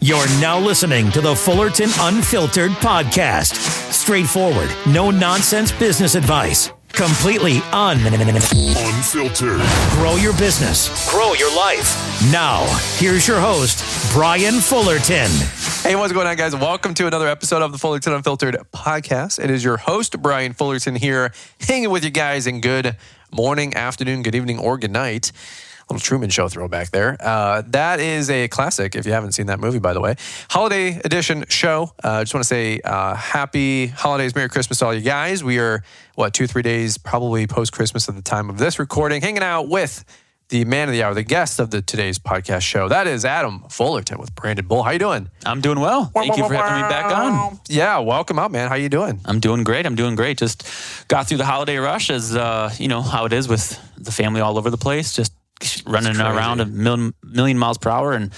You're now listening to the Fullerton Unfiltered podcast. Straightforward, no nonsense business advice. Completely unfiltered. Grow your business. Grow your life. Now, here's your host, Brian Fullerton. Hey, what's going on, guys? Welcome to another episode of the Fullerton Unfiltered podcast. It is your host, Brian Fullerton, here, hanging with you guys in good morning, afternoon, good evening, or good night. Little Truman Show throwback there. That is a classic, if you haven't seen that movie, by the way. Holiday edition show. Just want to say happy holidays, Merry Christmas to all you guys. We are, 2-3 days probably post-Christmas at the time of this recording, hanging out with the man of the hour, the guest of today's podcast show. That is Adam Fullerton with Branded Bull. How you doing? I'm doing well. Thank you for having me back on. Yeah, welcome out, man. How you doing? I'm doing great. Just got through the holiday rush, as you know how it is with the family all over the place. Just running around a million miles per hour, and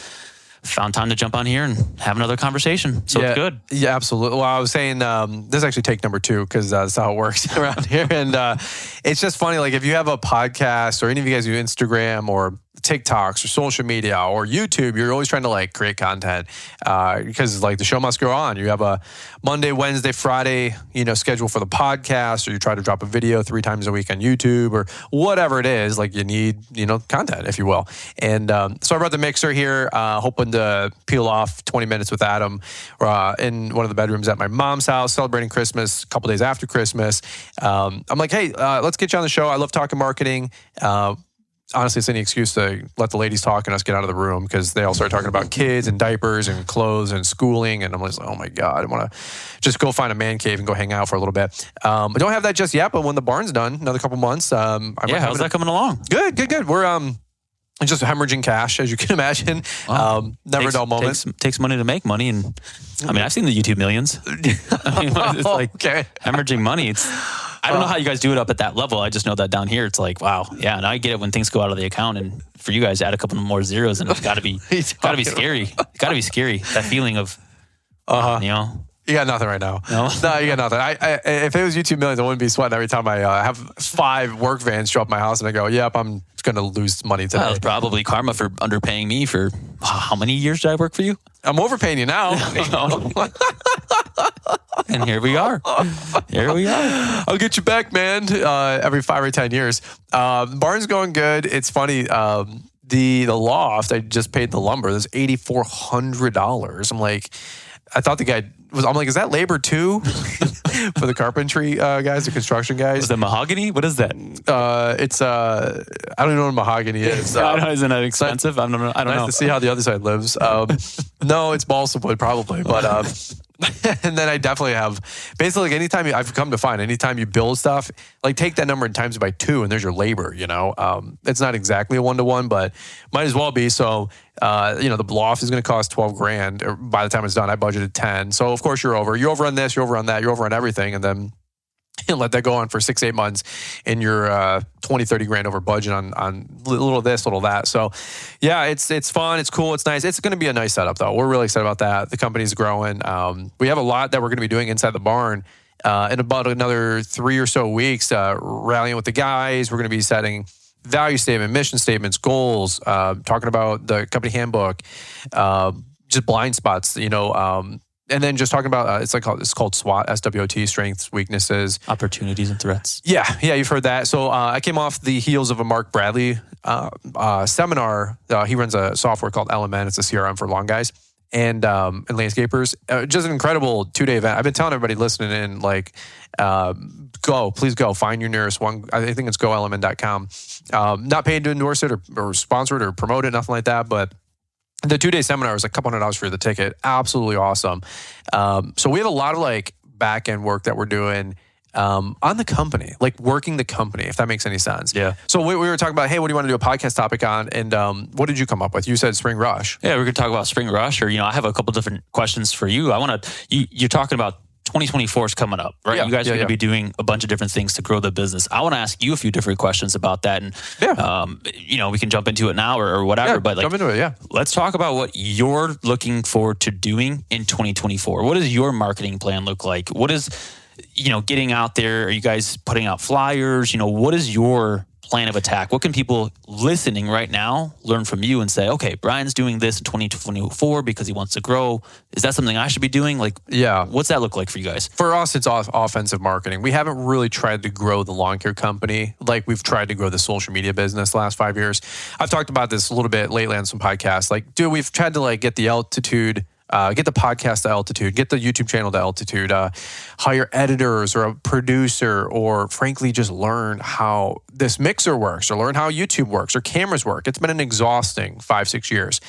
found time to jump on here and have another conversation. So it's good. Yeah, absolutely. Well, I was saying, this is actually take number 2, because that's how it works around here. And it's just funny, like if you have a podcast or any of you guys do Instagram or TikToks or social media or YouTube, you're always trying to like create content because like the show must go on. You have a Monday, Wednesday, Friday, schedule for the podcast, or you try to drop a video 3 times a week on YouTube or whatever it is. Like you need, content, if you will. And so I brought the mixer here, hoping to peel off 20 minutes with Adam in one of the bedrooms at my mom's house, celebrating Christmas a couple days after Christmas. I'm like, hey, let's get you on the show. I love talking marketing. Honestly, it's any excuse to let the ladies talk and us get out of the room, because they all start talking about kids and diapers and clothes and schooling. And I'm just like, oh my God, I want to just go find a man cave and go hang out for a little bit. I don't have that just yet, but when the barn's done, another couple months. How's that coming along? Good. We're just hemorrhaging cash, as you can imagine. Never a dull moment. Takes money to make money. And I mean, I've seen the YouTube millions. It's like hemorrhaging money. I don't know how you guys do it up at that level. I just know that down here, it's like, wow. Yeah. And I get it when things go out of the account, and for you guys, add a couple more zeros, and it's gotta be scary. Gotta be scary. That feeling of, You got nothing right now. No, you got nothing. If it was YouTube millions, I wouldn't be sweating every time I have 5 work vans show up at my house and I go, yep, I'm going to lose money today. That was probably karma for underpaying me for how many years did I work for you? I'm overpaying you now. And here we are. I'll get you back, man, every 5 or 10 years. Barn's going good. It's funny. The loft, I just paid the lumber. There's $8,400. I'm like, I thought the guy I'm like, is that labor too? For the carpentry guys, the construction guys? Is it mahogany? What is that? It's, I don't even know what mahogany is. Isn't that expensive? I don't know. Nice to see how the other side lives. No, it's balsa wood probably, but... and then I definitely have, basically, like anytime I've come to find, anytime you build stuff, like take that number and times it by 2, and there's your labor, It's not exactly a 1-to-1, but might as well be. So, the loft is going to cost $12,000 by the time it's done. I budgeted 10. So of course you're over on this, you're over on that, you're over on everything. And then let that go on for 6-8 months, and you're $20,000-$30,000 over budget on little this, little that. So yeah, it's fun, it's cool, it's nice. It's going to be a nice setup though. We're really excited about that. The company's growing. We have a lot that we're going to be doing inside the barn in about another 3 or so weeks, rallying with the guys. We're going to be setting value statement, mission statements, goals, talking about the company handbook, just blind spots, and then just talking about, it's called SWOT, S-W-O-T, strengths, weaknesses. Opportunities and threats. Yeah, you've heard that. So I came off the heels of a Mark Bradley seminar. He runs a software called Element. It's a CRM for lawn guys and landscapers. Just an incredible 2-day event. I've been telling everybody listening in, like, please go. Find your nearest one. I think it's goelement.com. Not paid to endorse it or sponsor it or promote it, nothing like that, but the 2-day seminar was like a couple $100 for the ticket. Absolutely awesome. So we have a lot of like back end work that we're doing on the company, like working the company, if that makes any sense. Yeah. So we were talking about, hey, what do you want to do a podcast topic on? And what did you come up with? You said Spring Rush. Yeah, we're going to talk about Spring Rush, or I have a couple different questions for you. You're talking about 2024 is coming up, right? You guys are going to be doing a bunch of different things to grow the business. I want to ask you a few different questions about that. And, we can jump into it now or whatever. But jump into it, let's talk about what you're looking forward to doing in 2024. What does your marketing plan look like? What is, getting out there? Are you guys putting out flyers? What is your plan of attack? What can people listening right now learn from you and say, okay, Brian's doing this in 2024 because he wants to grow. Is that something I should be doing? Like, what's that look like for you guys? For us, it's offensive marketing. We haven't really tried to grow the lawn care company like we've tried to grow the social media business the last 5 years. I've talked about this a little bit lately on some podcasts. Like, dude, we've tried to like get the altitude, get the podcast to altitude, get the YouTube channel to altitude, hire editors or a producer, or frankly, just learn how this mixer works or learn how YouTube works or cameras work. It's been an exhausting 5-6 years.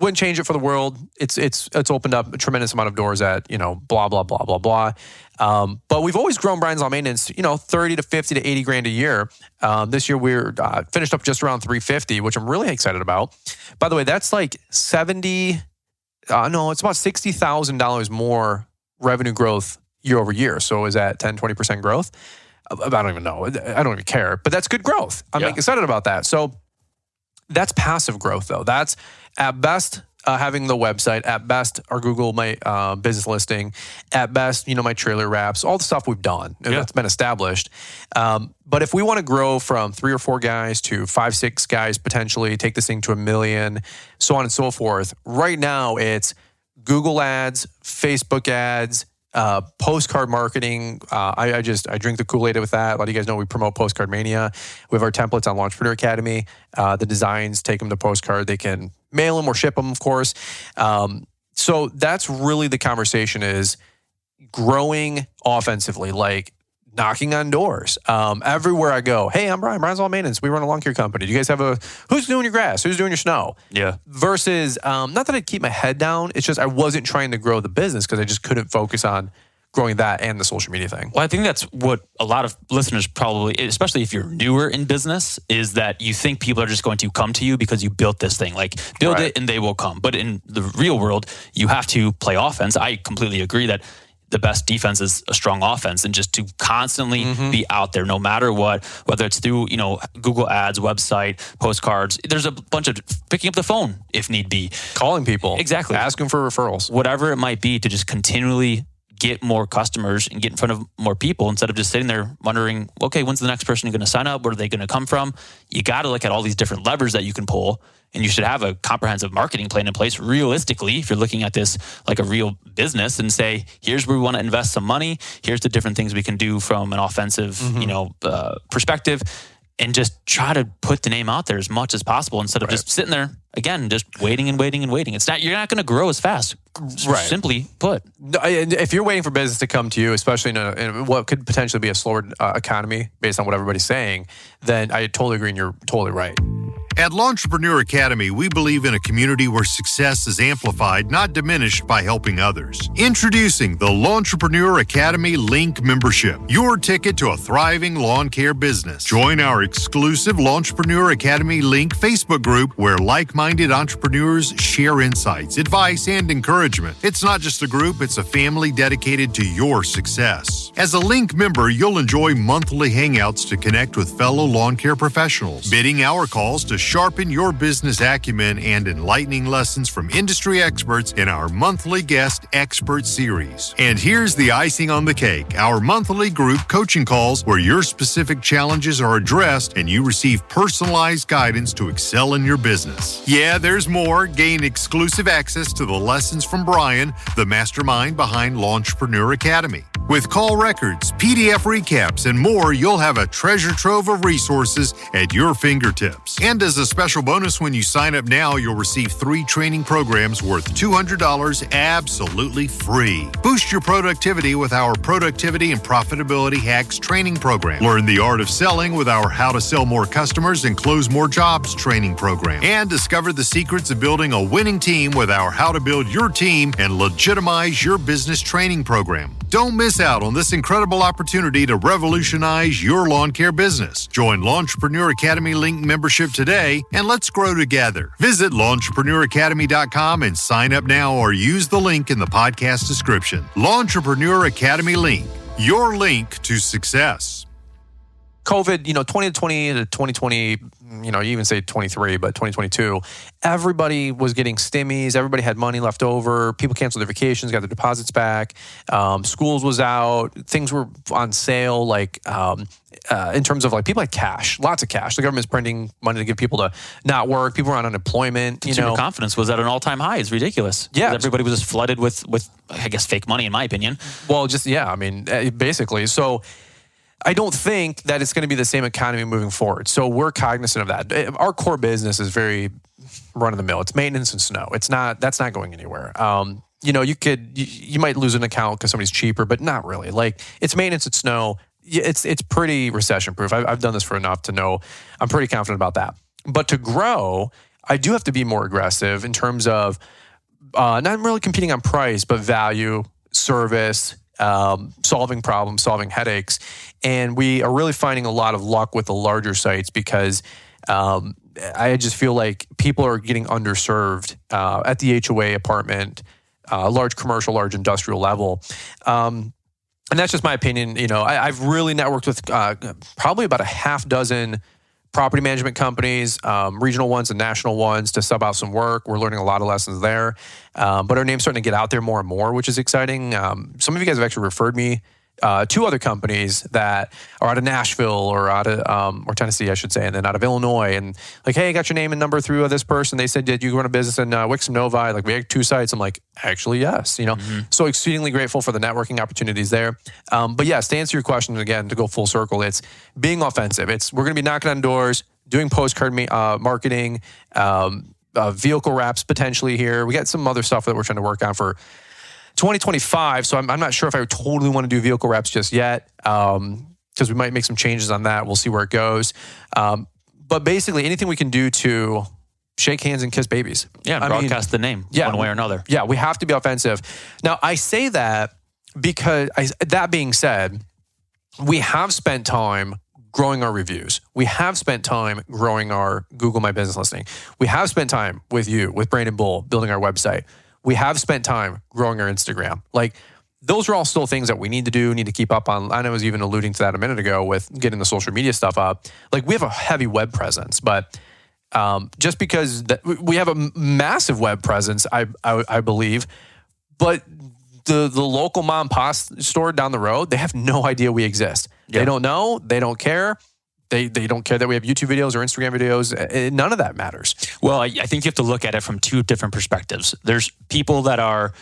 Wouldn't change it for the world. It's opened up a tremendous amount of doors at, blah, blah, blah, blah, blah. But we've always grown Brian's Lawn Maintenance, 30 to 50 to 80 grand a year. This year we're finished up just around 350, which I'm really excited about. By the way, that's like it's about $60,000 more revenue growth year over year. So is that 10, 20% growth? I don't even know. I don't even care, but that's good growth. I'm excited about that. So that's passive growth though. That's at best having the website, at best our Google My business listing, at best, my trailer wraps, all the stuff we've done that's been established. But if we want to grow from 3 or 4 guys to 5, 6 guys, potentially take this thing to 1 million, so on and so forth. Right now it's Google ads, Facebook ads, postcard marketing. I drink the Kool-Aid with that. A lot of you guys know we promote Postcard Mania. We have our templates on Launchpreneur Academy. The designs, take them to postcard. They can mail them or ship them, of course. So that's really the conversation, is growing offensively, like knocking on doors. Everywhere I go, hey, I'm Brian's Lawn Maintenance. We run a lawn care company. Do you guys have who's doing your grass? Who's doing your snow? Yeah. Versus, not that I'd keep my head down. It's just I wasn't trying to grow the business because I just couldn't focus on growing that and the social media thing. Well, I think that's what a lot of listeners probably, especially if you're newer in business, is that you think people are just going to come to you because you built this thing. Like, build it and they will come. But in the real world, you have to play offense. I completely agree that the best defense is a strong offense, and just to constantly be out there no matter what, whether it's through, Google ads, website, postcards. There's a bunch of picking up the phone if need be. Calling people. Exactly. Asking for referrals. Whatever it might be, to just continually get more customers and get in front of more people instead of just sitting there wondering, okay, when's the next person going to sign up? Where are they going to come from? You got to look at all these different levers that you can pull, and you should have a comprehensive marketing plan in place realistically if you're looking at this like a real business, and say, here's where we want to invest some money. Here's the different things we can do from an offensive, perspective, and just try to put the name out there as much as possible instead of just sitting there, again, just waiting and waiting and waiting. You're not going to grow as fast. Simply put. If you're waiting for business to come to you, especially in what could potentially be a slower economy based on what everybody's saying, then I totally agree, and you're totally right. At Launchpreneur Academy, we believe in a community where success is amplified, not diminished, by helping others. Introducing the Launchpreneur Academy Link membership, your ticket to a thriving lawn care business. Join our exclusive Launchpreneur Academy Link Facebook group, where like-minded entrepreneurs share insights, advice, and encouragement. It's not just a group, it's a family dedicated to your success. As a Link member, you'll enjoy monthly hangouts to connect with fellow lawn care professionals, bidding hour calls to sharpen your business acumen, and enlightening lessons from industry experts in our monthly guest expert series. And here's the icing on the cake, our monthly group coaching calls, where your specific challenges are addressed and you receive personalized guidance to excel in your business. Yeah, there's more. Gain exclusive access to the lessons from Brian, the mastermind behind Launchpreneur Academy. With call records, PDF recaps, and more, you'll have a treasure trove of resources at your fingertips. And as a special bonus, when you sign up now, you'll receive 3 training programs worth $200 absolutely free. Boost your productivity with our Productivity and Profitability Hacks training program. Learn the art of selling with our How to Sell More Customers and Close More Jobs training program. And discover the secrets of building a winning team with our How to Build Your Team and Legitimize Your Business training program. Don't miss out on this incredible opportunity to revolutionize your lawn care business. Join Launchpreneur Academy Link membership today, and let's grow together. Visit launchpreneuracademy.com and sign up now, or use the link in the podcast description. Launchpreneur Academy Link, your link to success. COVID, 2020 to 2020, you even say 23, but 2022, everybody was getting stimmies. Everybody had money left over. People canceled their vacations, got their deposits back. Schools was out. Things were on sale, like in terms of like people had cash, lots of cash. The government's printing money to give people to not work. People were on unemployment. Consumer confidence was at an all-time high. It's ridiculous. Yeah. Everybody was just flooded with, I guess, fake money, in my opinion. Well, basically. So I don't think that it's going to be the same economy moving forward. So we're cognizant of that. Our core business is very run of the mill. It's maintenance and snow. That's not going anywhere. You might lose an account because somebody's cheaper, but not really. Like, it's maintenance and snow. It's pretty recession proof. I've done this for enough to know I'm pretty confident about that. But to grow, I do have to be more aggressive in terms of not really competing on price, but value, service, solving problems, solving headaches. And we are really finding a lot of luck with the larger sites because I just feel like people are getting underserved at the HOA apartment, large commercial, large industrial level. And that's just my opinion. I've really networked with probably about a half dozen property management companies, regional ones and national ones, to sub out some work. We're learning a lot of lessons there. But our name's starting to get out there more and more, which is exciting. Some of you guys have actually referred me to other companies that are out of Nashville or out of or Tennessee, I should say, and then out of Illinois, and like, hey, I got your name and number through this person. They said, did you run a business in Wixom Novi? Like, we had 2 sites. I'm like, actually, yes. So exceedingly grateful for the networking opportunities there. But yes, to answer your question again, to go full circle, it's being offensive. We're going to be knocking on doors, doing postcard marketing, vehicle wraps potentially here. We got some other stuff that we're trying to work on for 2025, so I'm not sure if I totally want to do vehicle wraps just yet, because we might make some changes on that. We'll see where it goes. But basically, anything we can do to shake hands and kiss babies. Yeah, broadcast the name one way or another. Yeah, we have to be offensive. Now, I say that because, that being said, we have spent time growing our reviews. We have spent time growing our Google My Business listing. We have spent time with Brandon Bull, building our website. We have spent time growing our Instagram. Like, those are all still things that we need to do, need to keep up on. I was even alluding to that a minute ago with getting the social media stuff up. Like, we have a heavy web presence, but just because we have a massive web presence, I believe, but the local mom and pop store down the road, they have no idea we exist. Yep. They don't know. They don't care. They don't care that we have YouTube videos or Instagram videos. None of that matters. Well, I think you have to look at it from 2 different perspectives. There's people that are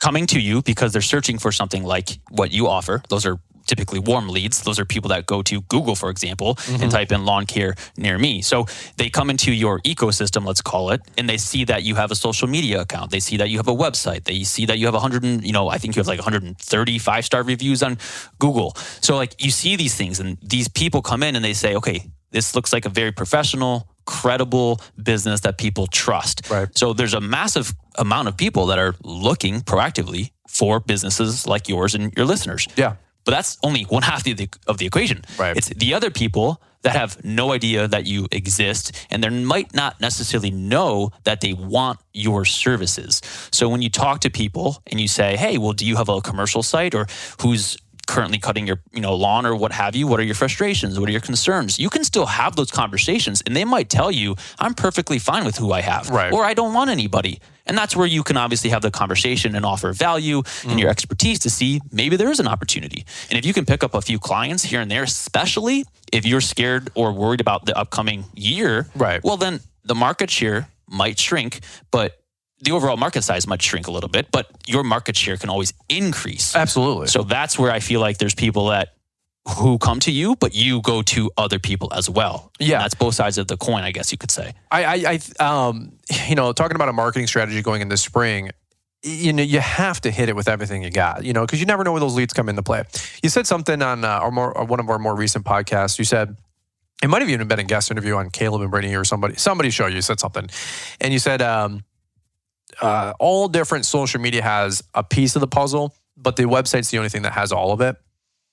coming to you because they're searching for something like what you offer. Those are typically warm leads. Those are people that go to Google, for example, and type in lawn care near me. So they come into your ecosystem, let's call it, and they see that you have a social media account. They see that you have a website. They see that you have I think you have like 130 5-star reviews on Google. So like, you see these things, and these people come in and they say, okay, this looks like a very professional, credible business that people trust. Right. So there's a massive amount of people that are looking proactively for businesses like yours and your listeners. Yeah. But that's only one half of the equation. Right. It's the other people that have no idea that you exist, and they might not necessarily know that they want your services. So when you talk to people and you say, hey, well, do you have a commercial site, or who's currently cutting your lawn or what have you? What are your frustrations? What are your concerns? You can still have those conversations, and they might tell you, I'm perfectly fine with who I have, right, or I don't want anybody. And that's where you can obviously have the conversation and offer value and your expertise to see maybe there is an opportunity. And if you can pick up a few clients here and there, especially if you're scared or worried about the upcoming year, right, well, then the market share might shrink, but the overall market size might shrink a little bit, but your market share can always increase. Absolutely. So that's where I feel like there's people who come to you, but you go to other people as well. Yeah. And that's both sides of the coin, I guess you could say. Talking about a marketing strategy going into spring, you have to hit it with everything you got, because you never know where those leads come into play. You said something on one of our more recent podcasts. You said, it might have even been a guest interview on Caleb and Brittany or somebody's show. You said something, and you said, all different social media has a piece of the puzzle, but the website's the only thing that has all of it.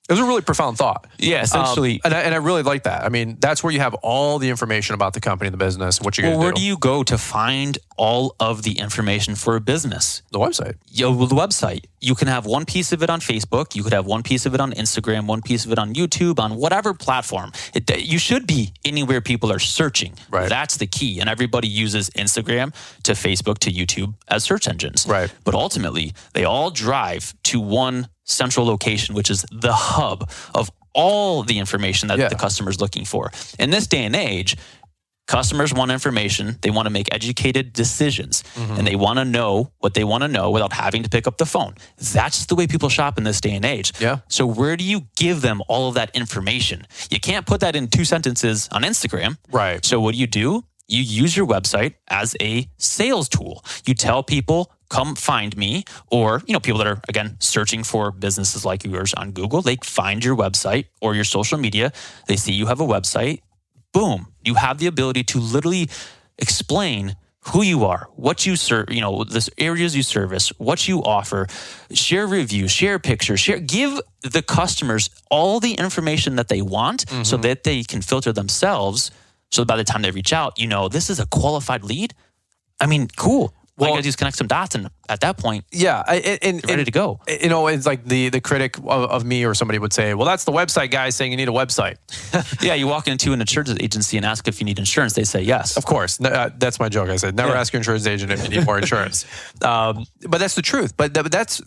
It was a really profound thought. Yeah, essentially. And I really like that. I mean, that's where you have all the information about the company and the business, what you're going to do. Where do you go to find all of the information for a business? The website. The website. You can have one piece of it on Facebook. You could have one piece of it on Instagram, one piece of it on YouTube, on whatever platform. You should be anywhere people are searching. Right. That's the key. And everybody uses Instagram to Facebook to YouTube as search engines. Right. But ultimately, they all drive to one central location, which is the hub of all the information that the customer is looking for. In this day and age, customers want information. They want to make educated decisions, and they want to know what they want to know without having to pick up the phone. That's the way people shop in this day and age. Yeah. So where do you give them all of that information? You can't put that in 2 sentences on Instagram. Right. So what do? You use your website as a sales tool. You tell people, come find me, or, people that are, again, searching for businesses like yours on Google, they find your website or your social media. They see you have a website. Boom. You have the ability to literally explain who you are, what you serve, the areas you service, what you offer, share reviews, share pictures, give the customers all the information that they want so that they can filter themselves. So by the time they reach out, this is a qualified lead. I mean, cool. Well, you got to just connect some dots, and at that point, you're ready to go. It's like the critic of me or somebody would say, well, that's the website guy saying you need a website. Yeah, you walk into an insurance agency and ask if you need insurance. They say yes. Of course. That's my joke. I said, never ask your insurance agent if you need more insurance. But that's the truth. But that's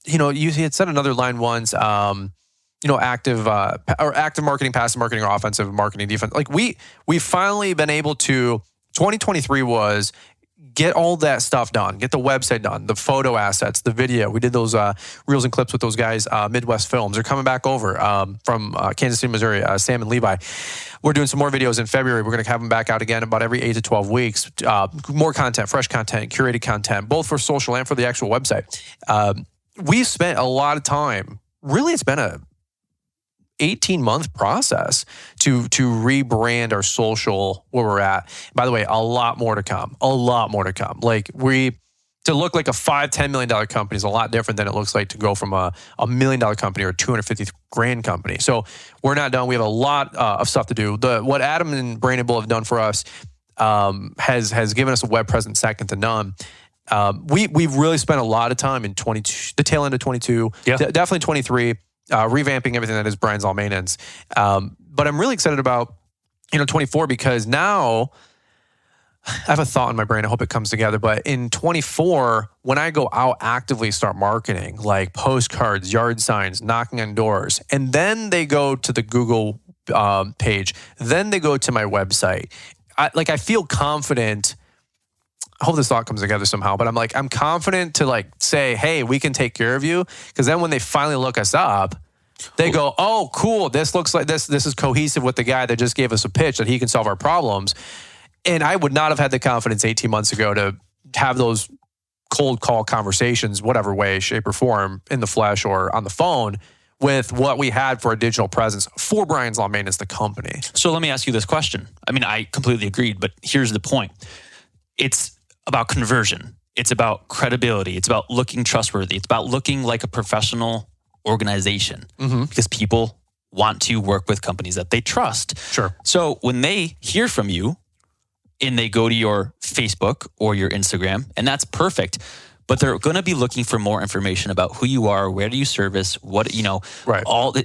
you had said another line once, active marketing, passive marketing, or offensive marketing, defense. Like we've finally been able to, 2023 was get all that stuff done, get the website done, the photo assets, the video. We did those reels and clips with those guys, Midwest Films. They're coming back over from Kansas City, Missouri, Sam and Levi. We're doing some more videos in February. We're going to have them back out again about every 8 to 12 weeks. More content, fresh content, curated content, both for social and for the actual website. We've spent a lot of time. Really, it's been a 18-month process to rebrand our social where we're at. By the way, a lot more to come. Like to look like a $5-10 million company is a lot different than it looks like to go from a $1 million company or a $250,000 company. So we're not done. We have a lot of stuff to do. What Adam and Brandon Bull have done for us has given us a web presence second to none. We've really spent a lot of time in the tail end of 22, definitely 23. Revamping everything that is Brian's Law Maintenance. But I'm really excited about, 24 because now I have a thought in my brain. I hope it comes together. But in 24, when I go out actively start marketing, like postcards, yard signs, knocking on doors, and then they go to the Google page, then they go to my website. I feel confident. I hope this thought comes together somehow, but I'm confident to say, hey, we can take care of you. Because then when they finally look us up, they go, oh, cool. This looks like this is cohesive with the guy that just gave us a pitch that he can solve our problems. And I would not have had the confidence 18 months ago to have those cold call conversations, whatever way, shape or form, in the flesh or on the phone, with what we had for a digital presence for Brian's Law Maintenance, the company. So let me ask you this question. I mean, I completely agreed, but here's the point. It's about conversion. It's about credibility. It's about looking trustworthy. It's about looking like a professional organization because people want to work with companies that they trust. Sure. So when they hear from you and they go to your Facebook or your Instagram, and that's perfect, but they're going to be looking for more information about who you are, where do you service, what, right. all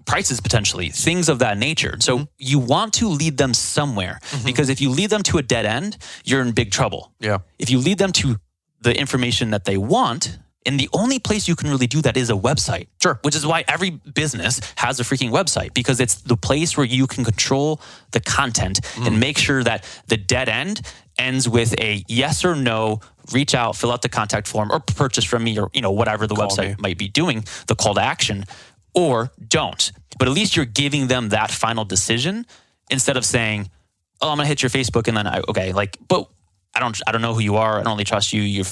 prices potentially, things of that nature. So you want to lead them somewhere because if you lead them to a dead end, you're in big trouble. Yeah. If you lead them to the information that they want, and the only place you can really do that is a website. Sure. Which is why every business has a freaking website, because it's the place where you can control the content and make sure that the dead end ends with a yes or no, reach out, fill out the contact form, or purchase from me, or whatever the website might be doing, the call to action, or don't. But at least you're giving them that final decision instead of saying, oh, I'm going to hit your Facebook and then but I don't know who you are. I don't really trust you.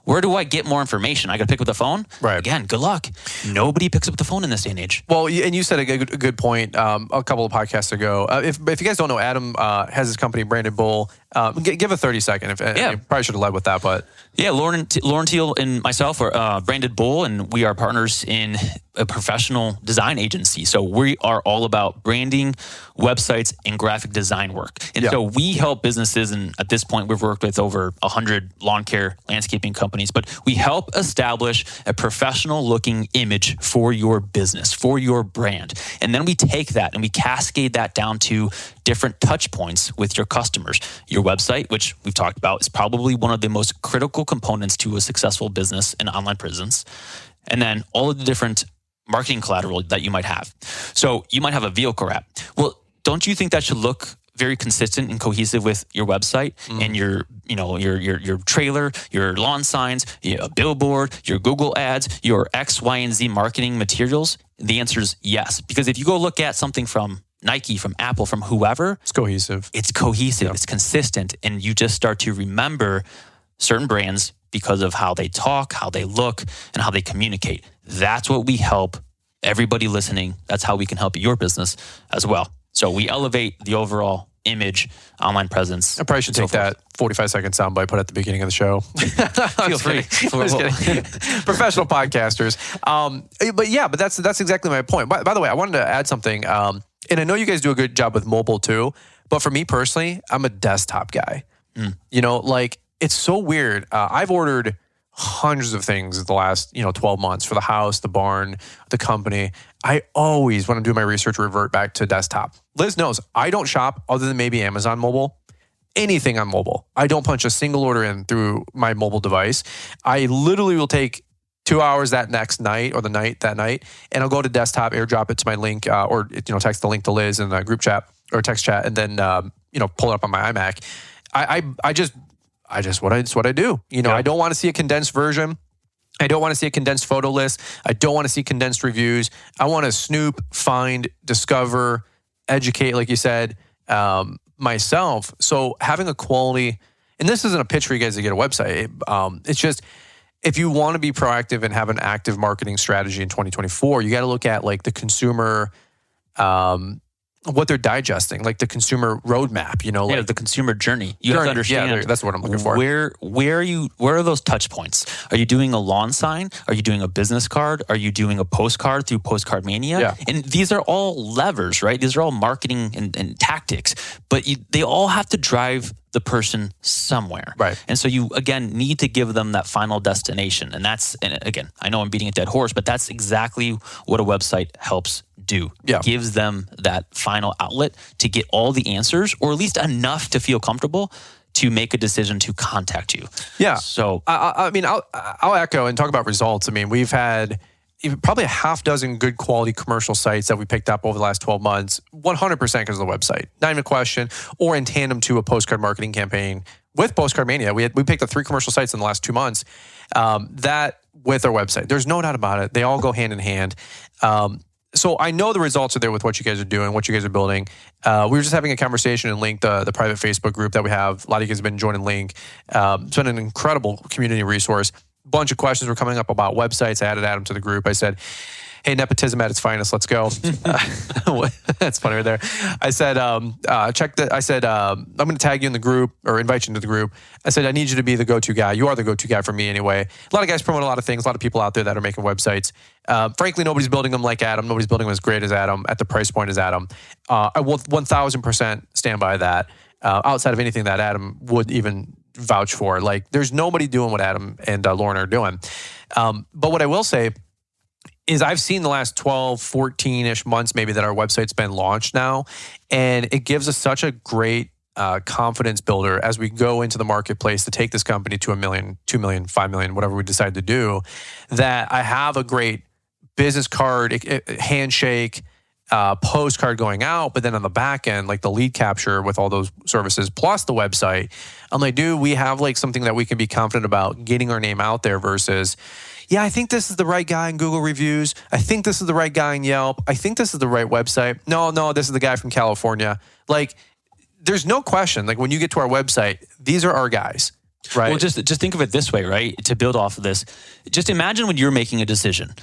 where do I get more information? I got to pick up the phone? Right. Again, good luck. Nobody picks up the phone in this day and age. Well, and you said a good point a couple of podcasts ago. If you guys don't know, Adam has his company, Branded Bull. Give a 30-second. You probably should have led with that, but... Yeah, Lauren Teal and myself are Branded Bull, and we are partners in a professional design agency. So we are all about branding, websites, and graphic design work. And so we help businesses, and at this point, we've worked with over 100 lawn care landscaping companies, but we help establish a professional-looking image for your business, for your brand. And then we take that and we cascade that down to different touch points with your customers. Your website, which we've talked about, is probably one of the most critical components to a successful business and online presence. And then all of the different marketing collateral that you might have. So you might have a vehicle app. Well, don't you think that should look very consistent and cohesive with your website and your trailer, your lawn signs, a billboard, your Google ads, your X, Y, and Z marketing materials? The answer is yes. Because if you go look at something from Nike, from Apple, from whoever, it's cohesive. It's consistent, and you just start to remember certain brands because of how they talk, how they look, and how they communicate. That's what we help everybody listening. That's how we can help your business as well. So we elevate the overall image, online presence. I probably should take that 45-second soundbite, put at the beginning of the show. Feel free. Professional podcasters. But that's exactly my point. By the way, I wanted to add something. And I know you guys do a good job with mobile too, but for me personally, I'm a desktop guy. It's so weird. I've ordered hundreds of things in the last 12 months for the house, the barn, the company. I always, when I'm doing my research, revert back to desktop. Liz knows I don't shop other than maybe Amazon mobile. Anything on mobile. I don't punch a single order in through my mobile device. I literally will take 2 hours that next night or that night, and I'll go to desktop, airdrop it to my link, or text the link to Liz in the group chat or text chat, and then pull it up on my iMac. It's what I do. I don't want to see a condensed version. I don't want to see a condensed photo list. I don't want to see condensed reviews. I want to snoop, find, discover, educate, like you said, myself. So having a quality, and this isn't a pitch for you guys to get a website. It's just, if you want to be proactive and have an active marketing strategy in 2024, you got to look at like the consumer, what they're digesting, like the consumer roadmap, the consumer journey. You have to understand. That's what I'm looking for. Where are those touch points? Are you doing a lawn sign? Are you doing a business card? Are you doing a postcard through Postcard Mania? Yeah. And these are all levers, right? These are all marketing and tactics, but they all have to drive the person somewhere. Right. And so you, again, need to give them that final destination. And again, I know I'm beating a dead horse, but that's exactly what a website helps do. Yeah. Gives them that final outlet to get all the answers, or at least enough to feel comfortable to make a decision to contact you. Yeah. So I'll echo and talk about results. I mean, we've had probably a half dozen good quality commercial sites that we picked up over the last 12 months, 100% because of the website. Not even a question, or in tandem to a postcard marketing campaign with Postcard Mania. We picked up 3 commercial sites in the last 2 months that with our website. There's no doubt about it. They all go hand in hand. So I know the results are there with what you guys are doing, what you guys are building. We were just having a conversation in Link, the private Facebook group that we have. A lot of you guys have been joining Link. It's been an incredible community resource. Bunch of questions were coming up about websites. I added Adam to the group. I said, hey, nepotism at its finest, let's go. That's funny right there. I said, I'm going to tag you in the group or invite you into the group. I said, I need you to be the go-to guy. You are the go-to guy for me anyway. A lot of guys promote a lot of things. A lot of people out there that are making websites. Frankly, nobody's building them like Adam. Nobody's building them as great as Adam at the price point as Adam. I will 1,000% stand by that. Outside of anything that Adam would even vouch for. Like, there's nobody doing what Adam and Lauren are doing. But what I will say is I've seen the last 12, 14-ish months maybe that our website's been launched now, and it gives us such a great confidence builder as we go into the marketplace to take this company to $1 million, $2 million, $5 million, whatever we decide to do, that I have a great business card, handshake, postcard going out, but then on the back end, like the lead capture with all those services, plus the website, I'm like, dude, we have like something that we can be confident about getting our name out there versus, yeah, I think this is the right guy in Google reviews. I think this is the right guy in Yelp. I think this is the right website. No, this is the guy from California. Like, there's no question. Like, when you get to our website, these are our guys. Right. Well, just think of it this way, right? To build off of this, just imagine when you're making a decision.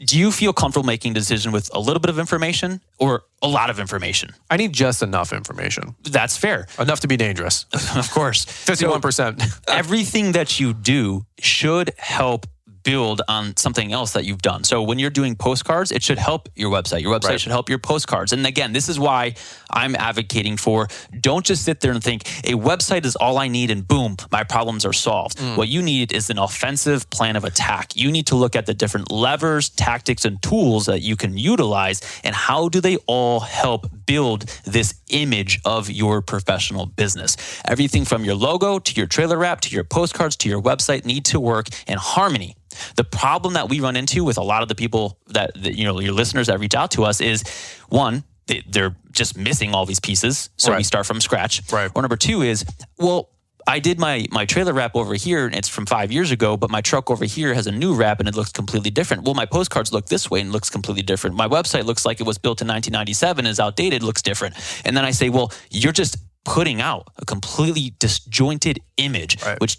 Do you feel comfortable making a decision with a little bit of information or a lot of information? I need just enough information. That's fair. Enough to be dangerous. Of course. 51%. Everything that you do should help build on something else that you've done. So when you're doing postcards, it should help your website. Your website should help your postcards. And again, this is why I'm advocating for, don't just sit there and think a website is all I need and boom, my problems are solved. What you need is an offensive plan of attack. You need to look at the different levers, tactics, and tools that you can utilize and how do they all help build this image of your professional business. Everything from your logo to your trailer wrap to your postcards to your website need to work in harmony. The problem that we run into with a lot of the people that your listeners that reach out to us is, one, they're just missing all these pieces. So we start from scratch. Right. Or number two is, well, I did my trailer wrap over here and it's from 5 years ago, but my truck over here has a new wrap and it looks completely different. Well, my postcards look this way and looks completely different. My website looks like it was built in 1997, is outdated, looks different. And then I say, well, you're just putting out a completely disjointed image, which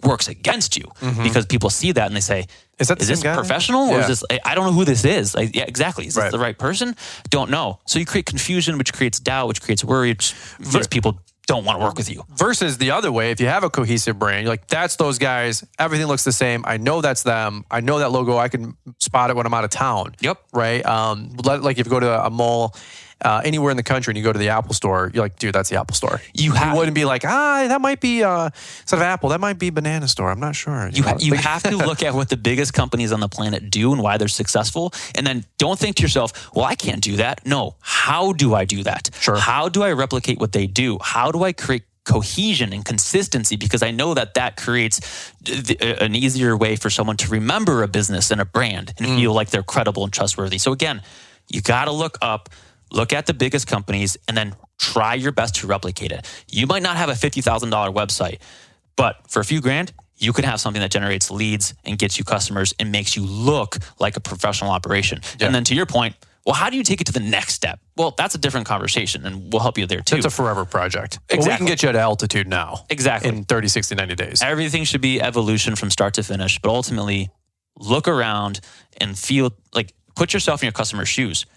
works against you because people see that and they say, is this professional or is this, I don't know who this is. Yeah, exactly. Is this the right person? Don't know. So you create confusion, which creates doubt, which creates worry, which means people don't want to work with you. Versus the other way, if you have a cohesive brand, you're like, that's those guys. Everything looks the same. I know that's them. I know that logo. I can spot it when I'm out of town. Yep. Right. Like if you go to a mall, anywhere in the country and you go to the Apple store, you're like, dude, that's the Apple store. You wouldn't be like, that might be instead of Apple, that might be Banana Store. I'm not sure. You have to look at what the biggest companies on the planet do and why they're successful. And then don't think to yourself, well, I can't do that. No. How do I do that? Sure. How do I replicate what they do? How do I create cohesion and consistency? Because I know that creates an easier way for someone to remember a business and a brand and feel like they're credible and trustworthy. So again, you got to look at the biggest companies and then try your best to replicate it. You might not have a $50,000 website, but for a few grand, you could have something that generates leads and gets you customers and makes you look like a professional operation. Yeah. And then to your point, well, how do you take it to the next step? Well, that's a different conversation and we'll help you there too. It's a forever project. Exactly. Well, we can get you at altitude now. Exactly. In 30, 60, 90 days. Everything should be evolution from start to finish, but ultimately look around and feel like, put yourself in your customer's shoes.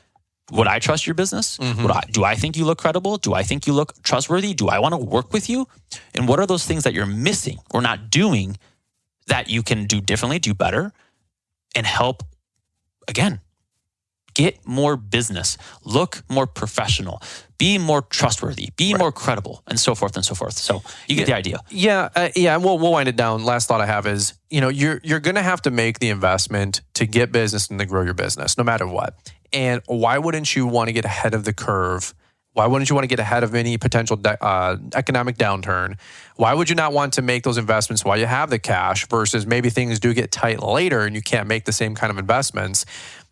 Would I trust your business? Do I think you look credible? Do I think you look trustworthy? Do I want to work with you? And what are those things that you're missing or not doing that you can do differently, do better, and help, again, get more business, look more professional, be more trustworthy, be more credible, and so forth and so forth. So you get the idea. Yeah. And we'll wind it down. Last thought I have is, you're going to have to make the investment to get business and to grow your business, no matter what. And why wouldn't you want to get ahead of the curve? Why wouldn't you want to get ahead of any potential economic downturn? Why would you not want to make those investments while you have the cash versus maybe things do get tight later and you can't make the same kind of investments?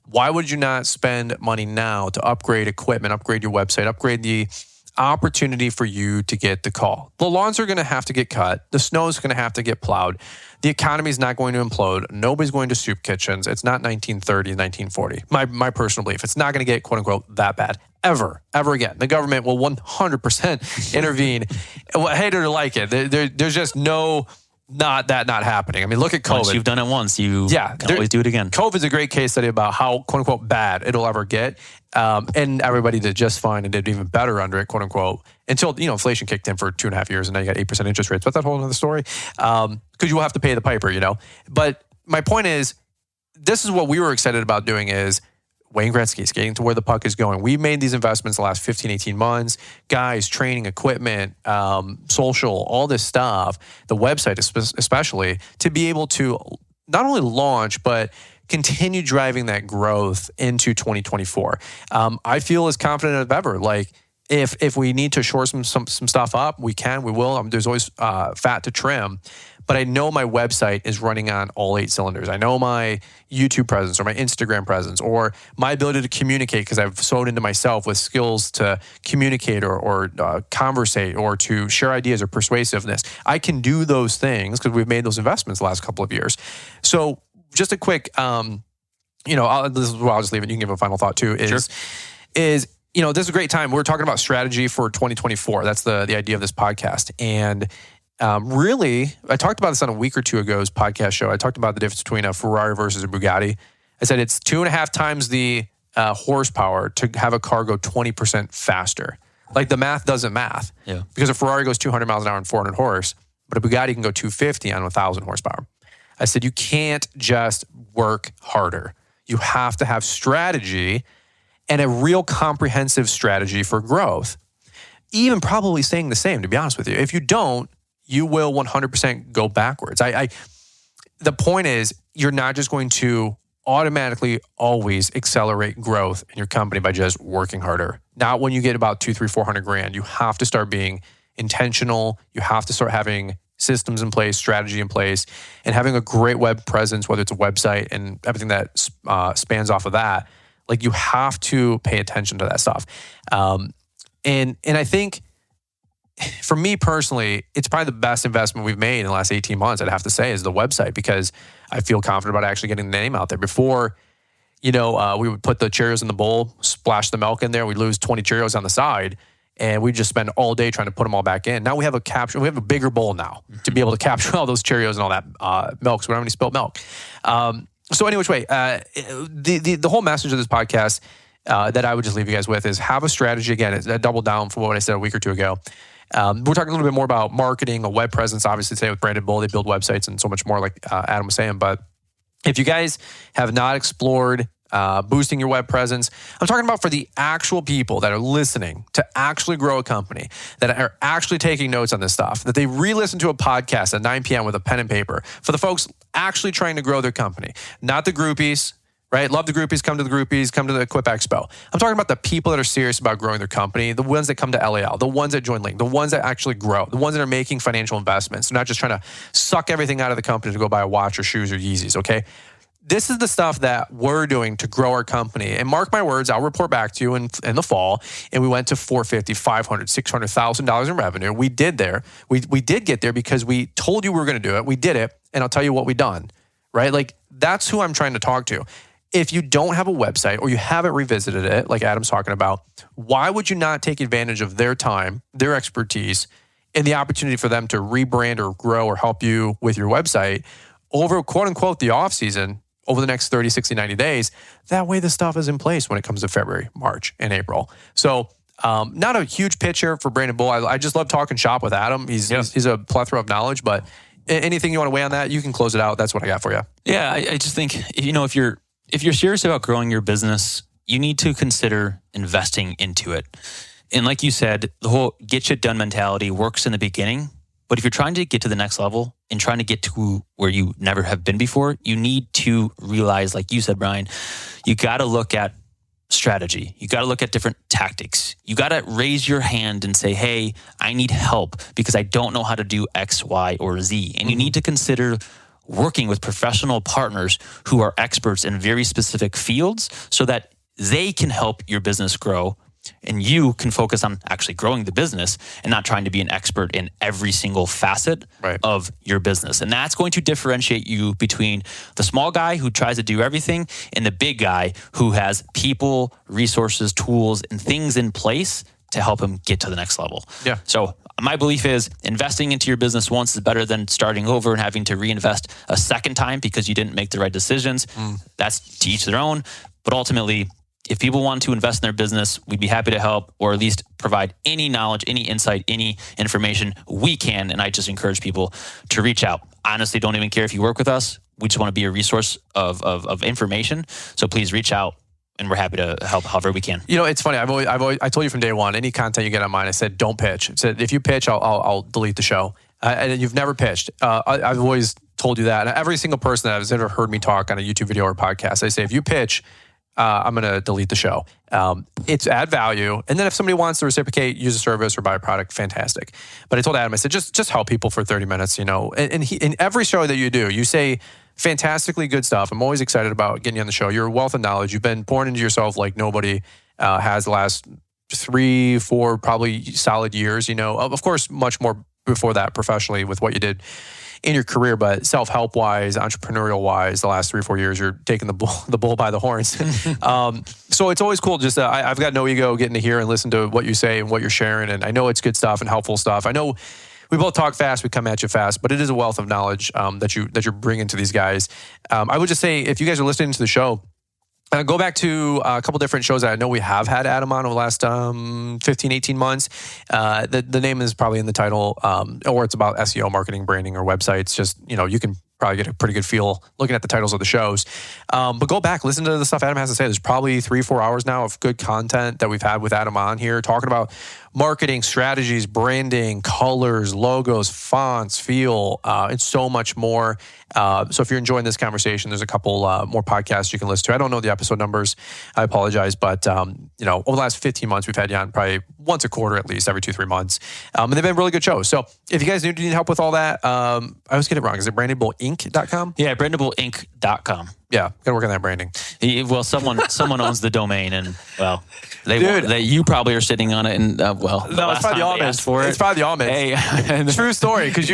Why would you not spend money now to upgrade equipment, upgrade your website, upgrade the opportunity for you to get the call? The lawns are going to have to get cut. The snow is going to have to get plowed. The economy is not going to implode. Nobody's going to soup kitchens. It's not 1930, 1940. My personal belief. It's not going to get, quote unquote, that bad ever again. The government will 100% intervene. Hate it or like it. There's just not happening. I mean, look at COVID. Once you've done it once, you can always do it again. COVID is a great case study about how, quote unquote, bad it'll ever get. And everybody did just fine and did even better under it, quote unquote, until, inflation kicked in for 2.5 years and now you got 8% interest rates. But that's a whole other story. Because you will have to pay the piper, But my point is, this is what we were excited about doing is Wayne Gretzky, skating to where the puck is going. We made these investments the last 15, 18 months. Guys, training, equipment, social, all this stuff, the website especially, to be able to not only launch, but continue driving that growth into 2024. I feel as confident as ever. Like, if we need to shore some stuff up, we will. There's always fat to trim. But I know my website is running on all 8 cylinders. I know my YouTube presence or my Instagram presence or my ability to communicate, because I've sewed into myself with skills to communicate or conversate or to share ideas or persuasiveness. I can do those things because we've made those investments the last couple of years. So just a quick, this is where I'll just leave it. You can give a final thought too. This is a great time. We're talking about strategy for 2024. That's the idea of this podcast. And really, I talked about this on a week or two ago's podcast show. I talked about the difference between a Ferrari versus a Bugatti. I said it's 2.5 times the horsepower to have a car go 20% faster. Like the math doesn't math. Yeah. Because a Ferrari goes 200 miles an hour and 400 horse, but a Bugatti can go 250 on 1,000 horsepower. I said, you can't just work harder. You have to have strategy and a real comprehensive strategy for growth. Even probably staying the same, to be honest with you. If you don't, you will 100% go backwards. The point is, you're not just going to automatically always accelerate growth in your company by just working harder. Not when you get about 200, 300, $400,000. You have to start being intentional. You have to start having systems in place, strategy in place, and having a great web presence, whether it's a website and everything that spans off of that. Like, you have to pay attention to that stuff. And I think, for me personally, it's probably the best investment we've made in the last 18 months, I'd have to say, is the website, because I feel confident about actually getting the name out there. Before, we would put the Cheerios in the bowl, splash the milk in there, we'd lose 20 Cheerios on the side, and we'd just spend all day trying to put them all back in. Now we have a bigger bowl now to be able to capture all those Cheerios and all that milk, so we don't have any spilt milk. So anyway, the whole message of this podcast that I would just leave you guys with is have a strategy. Again, I doubled down from what I said a week or two ago. We're talking a little bit more about marketing, a web presence, obviously today with Branded Bull, they build websites and so much more, like Adam was saying. But if you guys have not explored boosting your web presence, I'm talking about for the actual people that are listening to actually grow a company, that are actually taking notes on this stuff, that they re-listen to a podcast at 9 p.m. with a pen and paper, for the folks actually trying to grow their company, not the groupies. Right? Love the groupies, come to the Equip Expo. I'm talking about the people that are serious about growing their company, the ones that come to LAL, the ones that join Link, the ones that actually grow, the ones that are making financial investments. They're not just trying to suck everything out of the company to go buy a watch or shoes or Yeezys, okay? This is the stuff that we're doing to grow our company. And mark my words, I'll report back to you in the fall. And we went to $450,000, $500,000, $600,000 in revenue. We did there. We did get there because we told you we were going to do it. We did it. And I'll tell you what we done, right? Like, that's who I'm trying to talk to. If you don't have a website or you haven't revisited it, like Adam's talking about, why would you not take advantage of their time, their expertise, and the opportunity for them to rebrand or grow or help you with your website over, quote unquote, the off season over the next 30, 60, 90 days? That way the stuff is in place when it comes to February, March, and April. So not a huge picture for Branded Bull. I just love talking shop with Adam. He's a plethora of knowledge, but anything you want to weigh on that, you can close it out. That's what I got for you. Yeah, I just think, if you're serious about growing your business, you need to consider investing into it. And like you said, the whole get shit done mentality works in the beginning. But if you're trying to get to the next level and trying to get to where you never have been before, you need to realize, like you said, Brian, you got to look at strategy. You got to look at different tactics. You got to raise your hand and say, hey, I need help because I don't know how to do X, Y, or Z. And you need to consider working with professional partners who are experts in very specific fields so that they can help your business grow and you can focus on actually growing the business and not trying to be an expert in every single facet of your business. And that's going to differentiate you between the small guy who tries to do everything and the big guy who has people, resources, tools, and things in place to help him get to the next level. Yeah. So my belief is investing into your business once is better than starting over and having to reinvest a second time because you didn't make the right decisions. That's to each their own. But ultimately, if people want to invest in their business, we'd be happy to help or at least provide any knowledge, any insight, any information we can. And I just encourage people to reach out. Honestly, don't even care if you work with us. We just want to be a resource of information. So please reach out. And we're happy to help however we can. It's funny. I told you from day one, any content you get on mine, I said, don't pitch. I said, if you pitch, I'll delete the show. And you've never pitched. I've always told you that. And every single person that has ever heard me talk on a YouTube video or podcast, I say, if you pitch, I'm going to delete the show. It's add value. And then if somebody wants to reciprocate, use a service or buy a product, fantastic. But I told Adam, I said, just help people for 30 minutes, And in every show that you do, you say fantastically good stuff. I'm always excited about getting you on the show. You're a wealth of knowledge. You've been pouring into yourself like nobody has the last 3, 4 probably solid years. Of course, much more before that professionally with what you did in your career, but self-help wise, entrepreneurial wise, the last 3 or 4 years, you're taking the bull by the horns. So it's always cool. Just I've got no ego getting to hear and listen to what you say and what you're sharing. And I know it's good stuff and helpful stuff. I know we both talk fast, we come at you fast, but it is a wealth of knowledge that you're bringing to these guys. I would just say, if you guys are listening to the show, go back to a couple different shows that I know we have had Adam on over the last 15, 18 months. The name is probably in the title, or it's about SEO, marketing, branding, or websites. Just, you can probably get a pretty good feel looking at the titles of the shows. But go back, listen to the stuff Adam has to say. There's probably 3-4 hours now of good content that we've had with Adam on here, talking about marketing strategies, branding, colors, logos, fonts, feel, and so much more. So if you're enjoying this conversation, there's a couple more podcasts you can listen to. I don't know the episode numbers. I apologize. But, over the last 15 months, we've had you on probably once a quarter, at least every 2-3 months. And they've been really good shows. So if you guys need help with all that, I always get it wrong. Is it brandableinc.com? Yeah, brandableinc.com. Yeah, gotta work on that branding. Well, someone owns the domain, and you probably are sitting on it. And no, it's probably the almonds for it. It's probably the almonds. Hey, true story. Because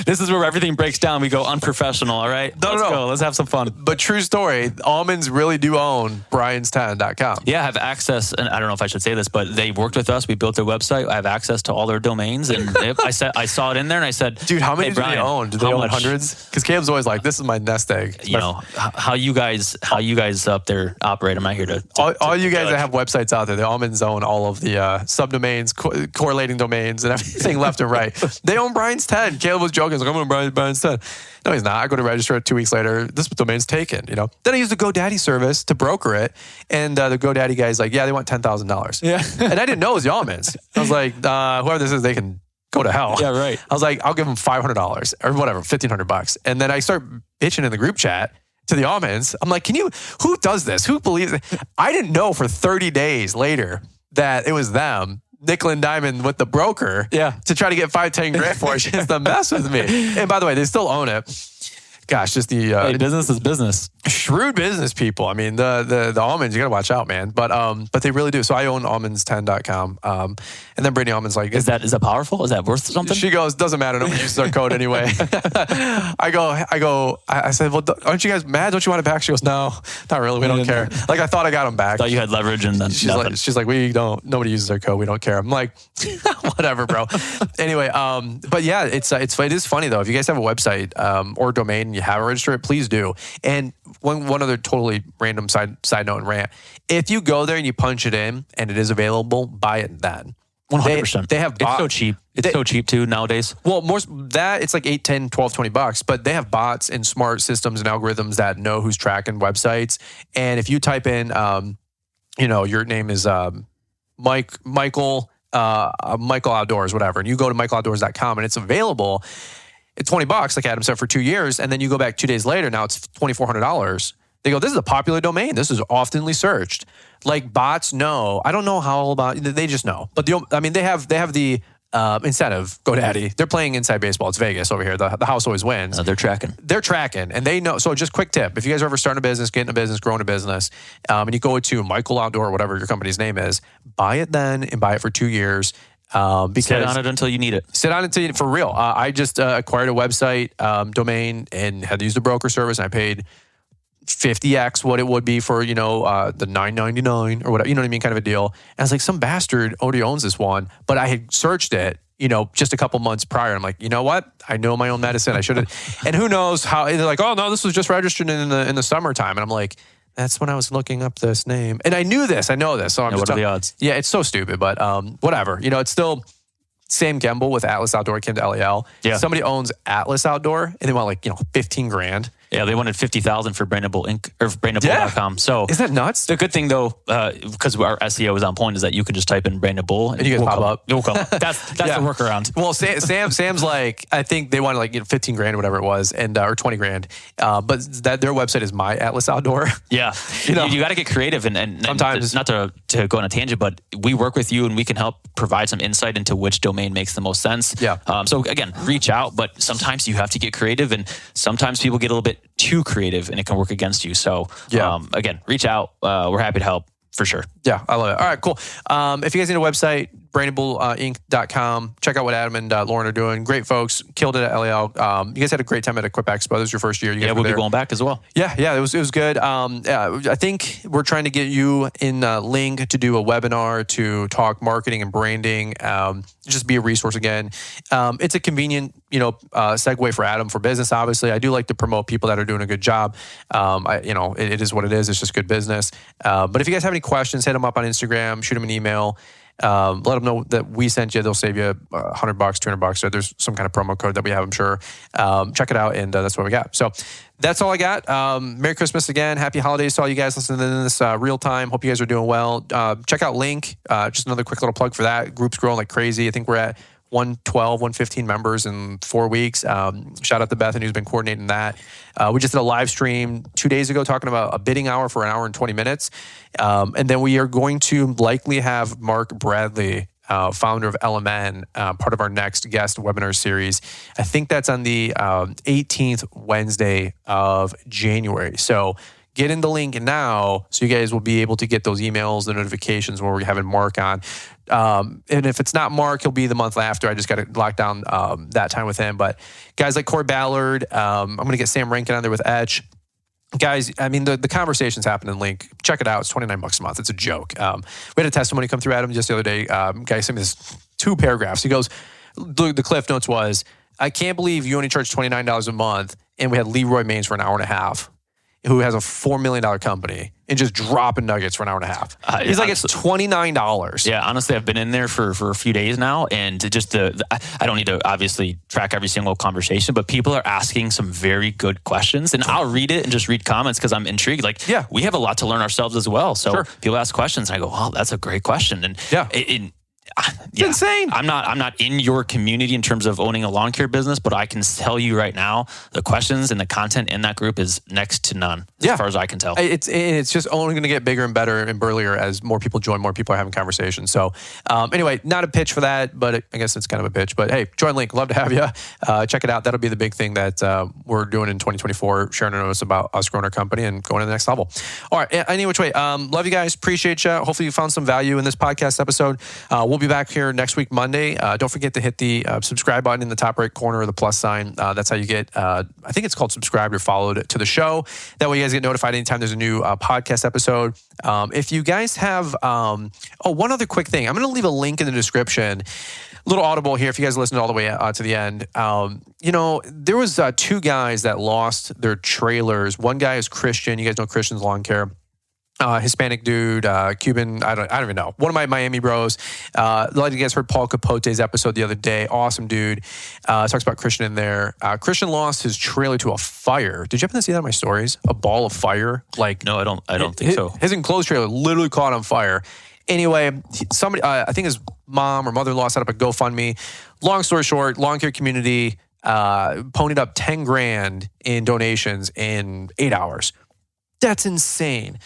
this is where everything breaks down. We go unprofessional. All right, let's go. Let's have some fun. But true story. Almonds really do own Brian's10.com. Yeah, I have access, and I don't know if I should say this, but they worked with us. We built their website. I have access to all their domains, and I saw it in there, and I said, "Dude, how many do they own? Do they own hundreds?" Because Caleb's always like, "This is my nest egg." How you guys up there operate. I'm not here to all you guys judge. that have websites out there, the almonds own all of the subdomains, correlating domains, and everything left and right. They own Brian's 10. Caleb was joking. He's like, I'm going to Brian's 10. No, he's not. I go to register it 2 weeks later. This domain's taken, Then I use the GoDaddy service to broker it. And the GoDaddy guy's like, yeah, they want $10,000. Yeah. And I didn't know it was the almonds. I was like, whoever this is, they can go to hell. Yeah, right. I was like, I'll give them $500 or whatever, $1,500. And then I start bitching in the group chat to the almonds. I'm like, who does this? Who believes it? I didn't know for 30 days later that it was them, nickel and diamond with the broker, to try to get 5-10 grand for it, just to mess with me. And by the way, they still own it. Gosh, just the business is business. Shrewd business people. I mean, the almonds, you got to watch out, man. But they really do. So I own almonds10.com. And then Brittany Almonds like, is that powerful? Is that worth something? She goes, doesn't matter. Nobody uses our code anyway. I said, well, aren't you guys mad? Don't you want it back? She goes, no, not really. We don't care. Like, I thought I got them back. Thought you had leverage, and then she's like, nobody uses our code. We don't care. I'm like, whatever, bro. Anyway, but yeah, it is funny though. If you guys have a website or domain and you have a register, please do. And one other totally random side note and rant. If you go there and you punch it in and it is available, buy it then. 100%. They have it's so cheap. It's so cheap too nowadays. Well, it's like $8, $10, $12, $20, but they have bots and smart systems and algorithms that know who's tracking websites. And if you type in, your name is Michael Outdoors, whatever, and you go to michaeloutdoors.com and it's available, it's $20, like Adam said, for 2 years. And then you go back 2 days later, now it's $2,400. They go, this is a popular domain. This is oftenly searched. Like, bots know. I don't know how about, they just know. But they have the incentive, GoDaddy. They're playing inside baseball. It's Vegas over here. The house always wins. They're tracking. And they know. So just quick tip. If you guys are ever starting a business, getting a business, growing a business, and you go to Michael Outdoor, whatever your company's name is, buy it then and buy it for 2 years. Because sit on it until you need it. For real. I just acquired a website domain and had to use the broker service, and I paid 50x what it would be for the $9.99 or whatever, you know what I mean, kind of a deal. And I was like, some bastard already owns this one, but I had searched it, just a couple months prior. I'm like, you know what? I know my own medicine. I should have. And who knows how? They're like, oh no, this was just registered in the summertime. And I'm like, that's when I was looking up this name, and I knew this. I know this. So I'm just. What are the odds? Yeah, it's so stupid, but whatever. It's still. Sam Gamble with Atlas Outdoor came to LAL. Yeah. Somebody owns Atlas Outdoor and they want $15,000. Yeah, they wanted $50,000 for Brandable Inc. or Brandable.com. So is that nuts? The good thing though, because our SEO is on point, is that you can just type in Brandable and you guys pop up. You'll come. That's the workaround. Well, Sam's like, I think they wanted $15,000 or whatever it was, and or $20,000. But that their website is My Atlas Outdoor. Yeah, you got to get creative and sometimes not to go on a tangent, but we work with you and we can help provide some insight into which domain makes the most sense. Yeah. So again, reach out, but sometimes you have to get creative, and sometimes people get a little bit too creative and it can work against you. So again, reach out. We're happy to help for sure. Yeah, I love it. All right, cool. If you guys need a website, brandableInc.com. Check out what Adam and Lauren are doing. Great folks. Killed it at LAL. You guys had a great time at Equip Expo. This was your first year. We'll be going back as well. Yeah, it was good. I think we're trying to get you in Link to do a webinar to talk marketing and branding. Just be a resource again. It's a convenient, segue for Adam for business. Obviously, I do like to promote people that are doing a good job. It is what it is. It's just good business. But if you guys have any questions, hit them up on Instagram. Shoot them an email. Let them know that we sent you. They'll save you $100, $200. So there's some kind of promo code that we have, I'm sure. Check it out, and that's what we got. So that's all I got. Merry Christmas again. Happy holidays to all you guys listening to this real time. Hope you guys are doing well. Check out Link. Just another quick little plug for that. Group's growing like crazy. I think we're at 112, 115 members in 4 weeks. Shout out to Bethany, who's been coordinating that. We just did a live stream 2 days ago talking about a bidding hour for an hour and 20 minutes. And then we are going to likely have Mark Bradley, founder of LMN, part of our next guest webinar series. I think that's on the 18th Wednesday of January. So get in the link now so you guys will be able to get those emails, the notifications when we're having Mark on. And if it's not Mark, he'll be the month after. I just got to lock down that time with him. But guys like Corey Ballard, I'm going to get Sam Rankin on there with Etch. Guys, I mean, the conversations happen in Link. Check it out. It's $29 a month. It's a joke. We had a testimony come through Adam just the other day. Guy sent me this 2 paragraphs. He goes, the Cliff Notes was, I can't believe you only charge $29 a month. And we had Leroy Maines for an hour and a half, who has a $4 million company, and just dropping nuggets for an hour and a half. He's like, it's $29. Yeah, honestly, I've been in there for a few days now, and just I don't need to obviously track every single conversation, but people are asking some very good questions, and I'll read it and just read comments because I'm intrigued. Like, we have a lot to learn ourselves as well. So people ask questions, and I go, "Well, that's a great question." And it's insane. I'm not in your community in terms of owning a lawn care business, but I can tell you right now, the questions and the content in that group is next to none, as far as I can tell. It's just only going to get bigger and better and burlier as more people join, more people are having conversations. So anyway, not a pitch for that, but I guess it's kind of a pitch. But hey, join Link. Love to have you. Check it out. That'll be the big thing that we're doing in 2024, sharing our notes about us growing our company and going to the next level. All right. Any which way. Love you guys. Appreciate you. Hopefully you found some value in this podcast episode. We'll be back here next week, Monday. Don't forget to hit the subscribe button in the top right corner of the plus sign. That's how you get, I think it's called subscribed or followed to the show. That way you guys get notified anytime there's a new podcast episode. If you guys have, one other quick thing. I'm going to leave a link in the description. A little audible here if you guys listened all the way to the end. There was 2 guys that lost their trailers. One guy is Christian. You guys know Christian's Lawn Care. Hispanic dude, Cuban, I don't even know. One of my Miami bros. Like you guys heard Paul Capote's episode the other day. Awesome dude. Talks about Christian in there. Christian lost his trailer to a fire. Did you happen to see that in my stories? A ball of fire? No, I don't think so. His enclosed trailer literally caught on fire. Anyway, somebody, I think his mom or mother-in-law set up a GoFundMe. Long story short, lawn care community ponied up $10,000 in donations in 8 hours. That's insane.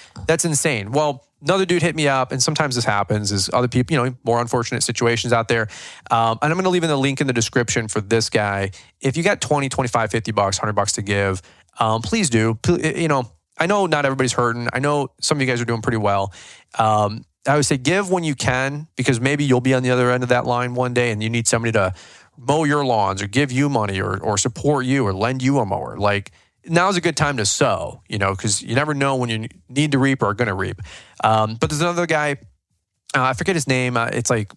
Well, another dude hit me up, and sometimes this happens, is other people, more unfortunate situations out there. And I'm going to leave in the link in the description for this guy. If you got $20, $25, $50, $100 to give, please do. I know not everybody's hurting. I know some of you guys are doing pretty well. I would say give when you can, because maybe you'll be on the other end of that line one day and you need somebody to mow your lawns or give you money or support you or lend you a mower. Like, now's a good time to sow, because you never know when you need to reap or are going to reap. But there's another guy, I forget his name. It's like,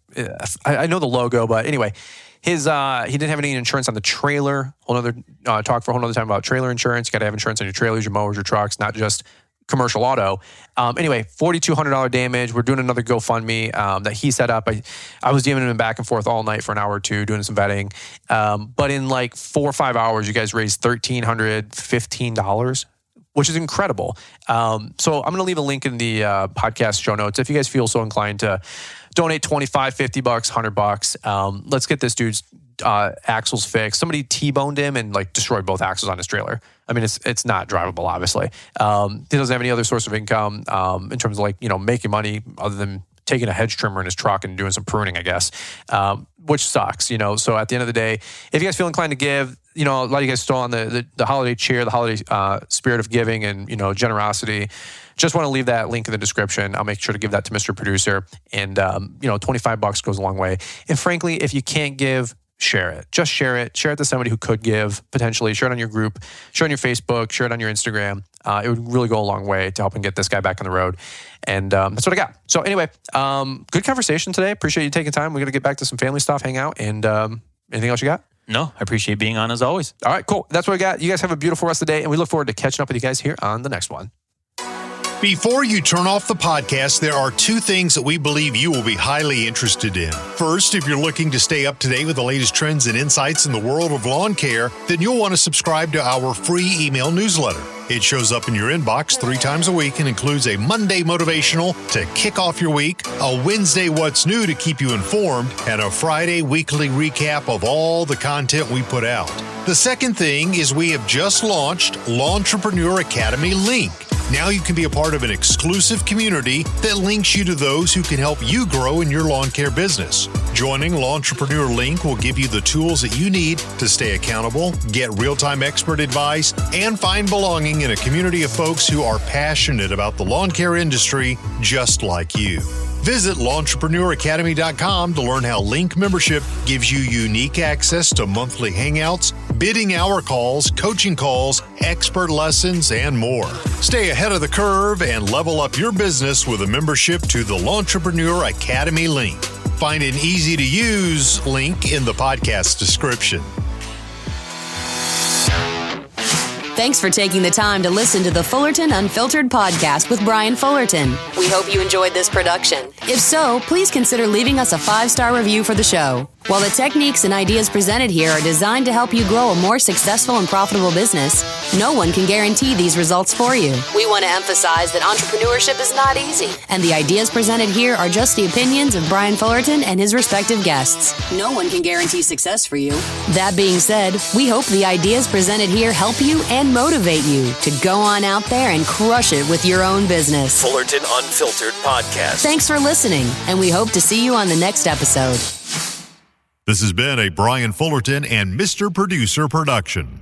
I know the logo, but anyway, he didn't have any insurance on the trailer. Whole other talk for a whole other time about trailer insurance. You got to have insurance on your trailers, your mowers, your trucks, not just commercial auto. Anyway, $4,200 damage. We're doing another GoFundMe that he set up. I was dealing him back and forth all night for an hour or two, doing some vetting. But in like 4 or 5 hours, you guys raised $1,315, which is incredible. So I'm going to leave a link in the podcast show notes. If you guys feel so inclined to donate $25, $50, $100, let's get this dude's axles fixed. Somebody T-boned him and destroyed both axles on his trailer. I mean, it's not drivable, obviously. He doesn't have any other source of income in terms of making money other than taking a hedge trimmer in his truck and doing some pruning, I guess, which sucks, So at the end of the day, if you guys feel inclined to give, a lot of you guys still on the holiday cheer, the holiday spirit of giving and, generosity. Just want to leave that link in the description. I'll make sure to give that to Mr. Producer. And, $25 goes a long way. And frankly, if you can't give, share it. Just share it. Share it to somebody who could give, potentially. Share it on your group. Share it on your Facebook. Share it on your Instagram. It would really go a long way to helping get this guy back on the road. And that's what I got. So anyway, good conversation today. Appreciate you taking time. We're going to get back to some family stuff, hang out. And anything else you got? No, I appreciate being on as always. All right, cool. That's what I got. You guys have a beautiful rest of the day. And we look forward to catching up with you guys here on the next one. Before you turn off the podcast, there are two things that we believe you will be highly interested in. First, if you're looking to stay up to date with the latest trends and insights in the world of lawn care, then you'll want to subscribe to our free email newsletter. It shows up in your inbox 3 times a week and includes a Monday motivational to kick off your week, a Wednesday what's new to keep you informed, and a Friday weekly recap of all the content we put out. The second thing is we have just launched Lawntrepreneur Academy Link. Now you can be a part of an exclusive community that links you to those who can help you grow in your lawn care business. Joining Lawntrepreneur Link will give you the tools that you need to stay accountable, get real-time expert advice, and find belonging in a community of folks who are passionate about the lawn care industry just like you. Visit LawnTrepreneurAcademy.com to learn how Link membership gives you unique access to monthly hangouts, bidding hour calls, coaching calls, expert lessons, and more. Stay ahead of the curve and level up your business with a membership to the Lawntrepreneur Academy Link. Find an easy-to-use link in the podcast description. Thanks for taking the time to listen to the Fullerton Unfiltered podcast with Brian Fullerton. We hope you enjoyed this production. If so, please consider leaving us a 5-star review for the show. While the techniques and ideas presented here are designed to help you grow a more successful and profitable business, no one can guarantee these results for you. We want to emphasize that entrepreneurship is not easy, and the ideas presented here are just the opinions of Brian Fullerton and his respective guests. No one can guarantee success for you. That being said, we hope the ideas presented here help you and motivate you to go on out there and crush it with your own business. Fullerton Unfiltered Podcast. Thanks for listening, and we hope to see you on the next episode. This has been a Brian Fullerton and Mr. Producer production.